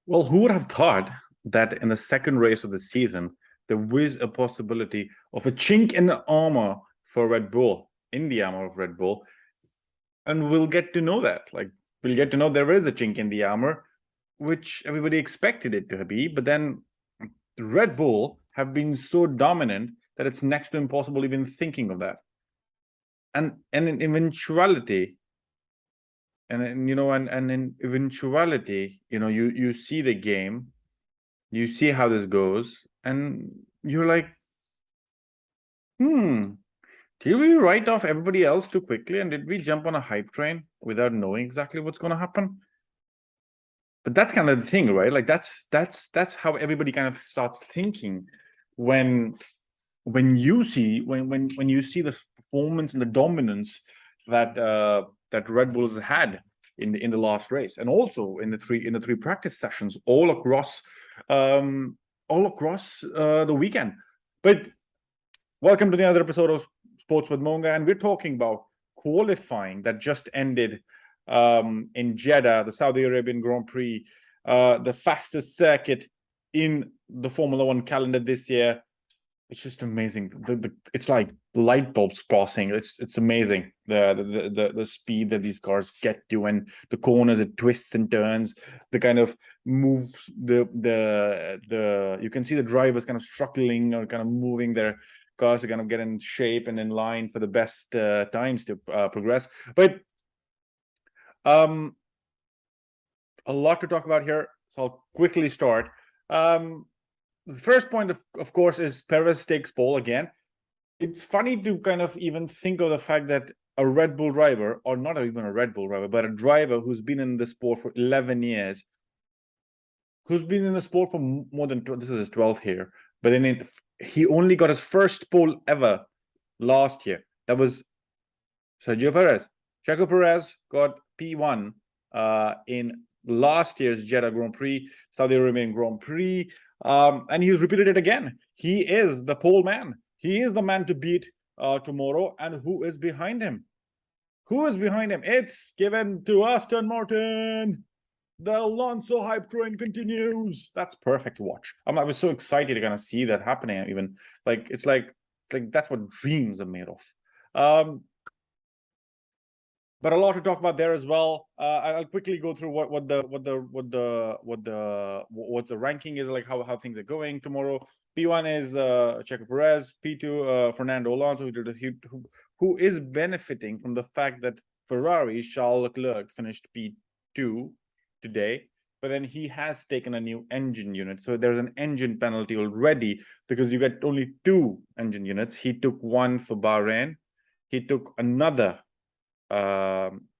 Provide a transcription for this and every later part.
Well, who would have thought that in the second race of the season, there was a possibility of a chink in the armor for Red Bull, in the armor of Red Bull. And we'll get to know that. Like, we'll get to know there is a chink in the armor, which everybody expected it to be. But then Red Bull have been so dominant that it's next to impossible even thinking of that. And in eventuality, and in eventuality, you see the game, you see how this goes, and you're like, did we write off everybody else too quickly? And did we jump on a hype train without knowing exactly what's going to happen? But that's kind of the thing, right? Like that's how everybody kind of starts thinking when when you see the performance and the dominance that that Red Bulls had in the last race, and also in the three practice sessions all across the weekend. But welcome to another episode of Sports with Monga, and we're talking about qualifying that just ended in Jeddah, the Saudi Arabian Grand Prix, the fastest circuit in the Formula One calendar this year. It's just amazing. It's like light bulbs passing. It's amazing the speed that these cars get to, and the corners, it twists and turns. The kind of moves the you can see the drivers kind of struggling or kind of moving their cars to kind of get in shape and in line for the best times to progress. But a lot to talk about here, so I'll quickly start. The first point, of course, is Perez takes pole again. It's funny to kind of even think of the fact that a Red Bull driver, or not even a Red Bull driver, but a driver who's been in the sport for 11 years, who's been in the sport for more than, this is his 12th year, but then he only got his first pole ever last year. That was Sergio Perez. Sergio Perez got P1 in last year's Jeddah Grand Prix, Saudi Arabian Grand Prix. And he's repeated it again. He is the pole man. He is the man to beat tomorrow. And who is behind him? Who is behind him? It's given to Aston Martin. The Alonso hype train continues. That's perfect to watch. I was so excited to kind of see that happening. Even like it's like that's what dreams are made of. But a lot to talk about there as well. I'll quickly go through what the ranking is, like how things are going tomorrow. P1 is Checo Perez. P2 Fernando Alonso, who is benefiting from the fact that Ferrari Charles Leclerc finished P2 today, but then he has taken a new engine unit, so there's an engine penalty already because you get only 2 engine units. He took one for Bahrain. He took another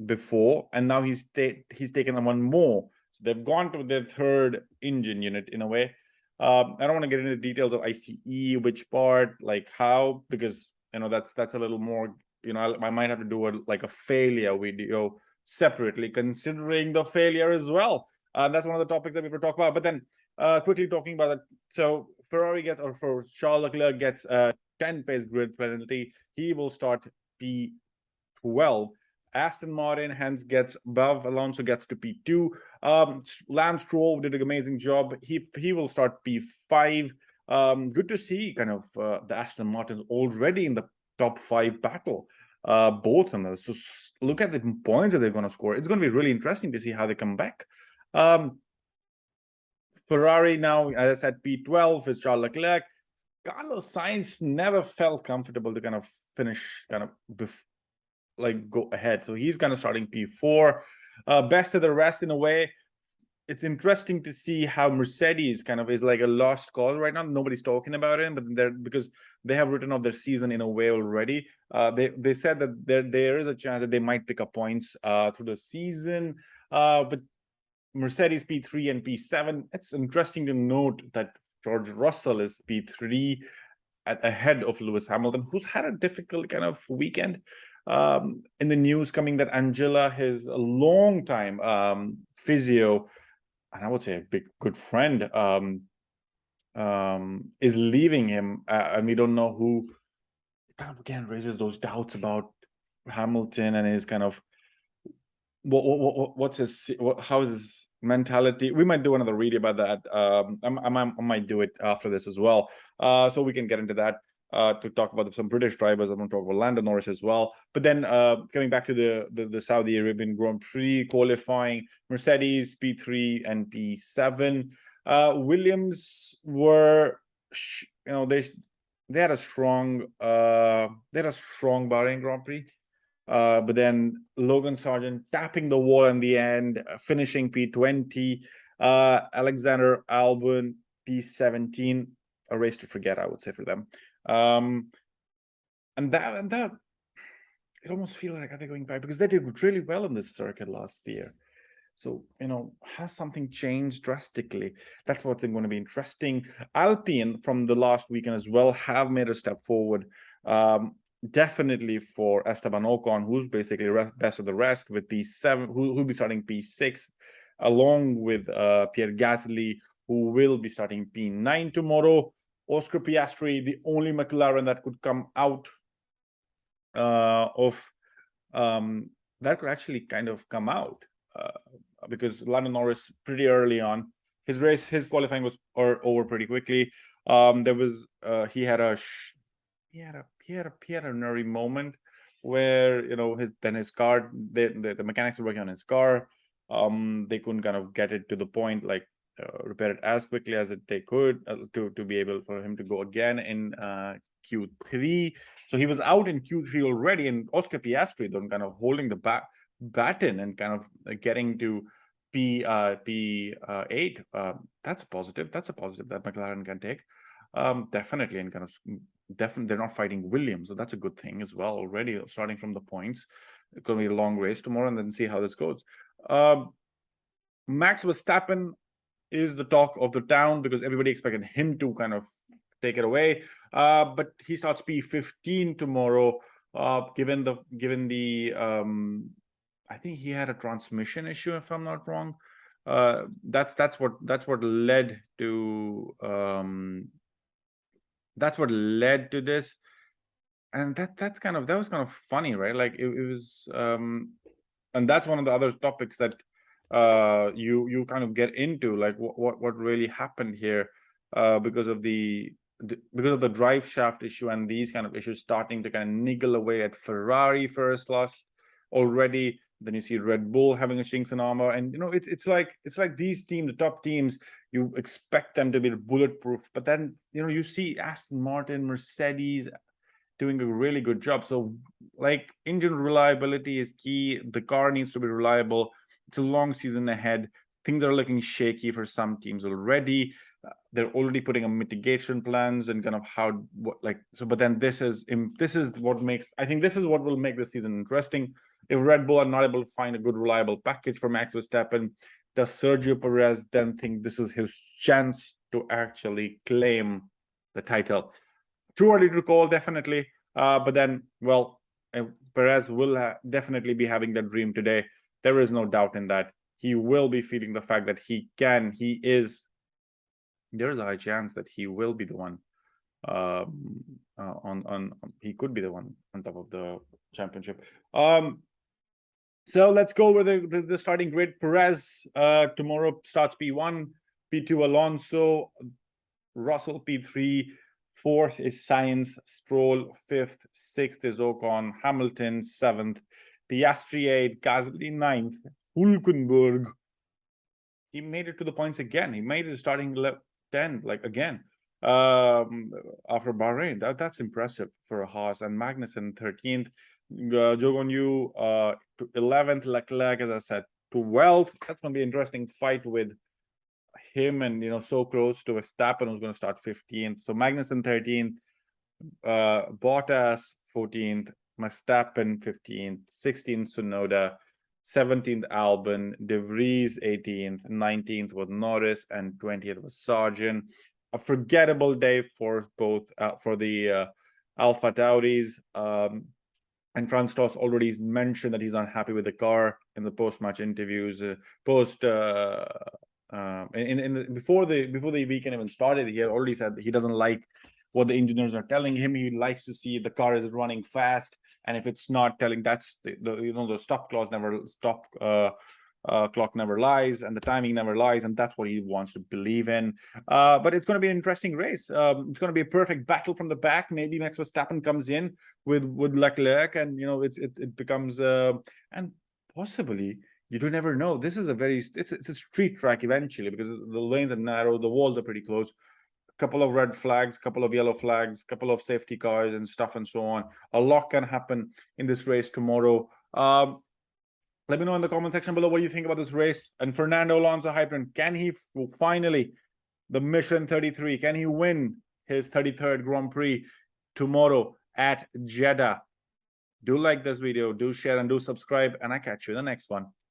before, and now he's taken one more, so they've gone to their 3rd engine unit in a way. I don't want to get into the details of ICE, which part, like how, because that's a little more, I might have to do a failure video separately, considering the failure as well. That's one of the topics that we will talk about. But then quickly talking about that, so Ferrari gets, or for Charles Leclerc gets a 10 pace grid penalty. He will start P12. Aston Martin hence gets above. Alonso gets to P2. Lance Stroll did an amazing job. He will start P5. Good to see kind of the Aston Martins already in the top 5 battle. Both of them. So look at the points that they're going to score. It's going to be really interesting to see how they come back. Ferrari now, as I said, P12 is Charles Leclerc. Carlos Sainz never felt comfortable to kind of finish kind of go ahead, so he's kind of starting P4. Best of the rest, in a way. It's interesting to see how Mercedes kind of is like a lost cause right now. Nobody's talking about it, but because they have written off their season in a way already. They said that there is a chance that they might pick up points through the season, but Mercedes P3 and P7. It's interesting to note that George Russell is P3 ahead of Lewis Hamilton, who's had a difficult kind of weekend. In the news coming that Angela, his long time physio, and I would say a good friend, is leaving him, and we don't know who. It kind of again raises those doubts about Hamilton and his kind of what's his how is his mentality? We might do another read about that. I might do it after this as well, so we can get into that to talk about some British drivers. I'm going to talk about Lando Norris as well. But then coming back to the Saudi Arabian Grand Prix qualifying, Mercedes P3 and P7. Williams were they had a strong Bahrain Grand Prix. But then Logan Sargent tapping the wall in the end, finishing P20. Alexander Albon P17, a race to forget, I would say, for them. And that it almost feels like they're going back because they did really well in this circuit last year. So, has something changed drastically? That's what's going to be interesting. Alpine from the last weekend as well have made a step forward. Definitely for Esteban Ocon, who's basically best of the rest with P7, who'll be starting P6, along with Pierre Gasly, who will be starting P9 tomorrow. Oscar Piastri, the only McLaren that could come out that could actually kind of come out because Lando Norris pretty early on, his qualifying was over pretty quickly. He had a nervy moment where his car, the mechanics were working on his car. They couldn't kind of get it to the point, like repair it as quickly as they could to be able for him to go again in Q3. So he was out in Q3 already, and Oscar Piastri then kind of holding the baton and kind of getting to P8. That's a positive that McLaren can take. Definitely, and kind of definitely they're not fighting Williams, so that's a good thing as well already, starting from the points. It's going to be a long race tomorrow, and then see how this goes. Max Verstappen is the talk of the town because everybody expected him to kind of take it away, but he starts P15 tomorrow. Given the I think he had a transmission issue, if I'm not wrong. That's what led to this, and that was kind of funny, right? Like it was, and that's one of the other topics that you kind of get into, like what really happened here, because of the drive shaft issue and these kind of issues starting to kind of niggle away at Ferrari first loss already. Then you see Red Bull having a chinks in armor, and it's like these teams, the top teams, you expect them to be bulletproof, but then you see Aston Martin, Mercedes doing a really good job. So like engine reliability is key. The car needs to be reliable. It's a long season ahead. Things are looking shaky for some teams already. They're already putting on mitigation plans and kind of but then this is what makes, I think this is what will make the season interesting. If Red Bull are not able to find a good reliable package for Max Verstappen, does Sergio Perez then think this is his chance to actually claim the title? Too early to call, definitely. But then, well, Perez will definitely be having that dream today. There is no doubt in that. He will be feeling the fact that there is a high chance that he will be the one he could be the one on top of the championship. So let's go with the starting grid. Perez tomorrow starts P1, P2 Alonso, Russell P3, fourth is Sainz, Stroll, fifth, sixth is Ocon, Hamilton, seventh, Piastri 8, Gasly 9th, Hülkenberg. He made it to the points again. He made it starting 10, like again, after Bahrain. That's impressive for a Haas. And Magnussen 13th, Jogon Yu 11th, Leclerc, as I said, 12th. That's going to be an interesting fight with him and so close to Verstappen, who's going to start 15th. So Magnussen 13th, Bottas 14th, Verstappen 15th, 16th Tsunoda, 17th Albon, De Vries 18th, 19th was Norris, and 20th was Sargent. A forgettable day for both for the Alpha Tauris. And Franz Tost already mentioned that he's unhappy with the car in the post-match interviews. Before the weekend even started, he had already said that he doesn't like what the engineers are telling him. He likes to see the car is running fast, and if it's not telling, that's the stop clock never lies, and the timing never lies, and that's what he wants to believe in. But it's going to be an interesting race. It's going to be a perfect battle from the back. Maybe Max Verstappen comes in with Leclerc, and it becomes and possibly, you do never know. This is it's a street track eventually, because the lanes are narrow, the walls are pretty close. A couple of red flags, couple of yellow flags, couple of safety cars and stuff and so on. A lot can happen in this race tomorrow. Let me know in the comment section below what you think about this race. And Fernando Alonso Hyperen, can he finally, the Mission 33, can he win his 33rd Grand Prix tomorrow at Jeddah? Do like this video, do share, and do subscribe, and I catch you in the next one.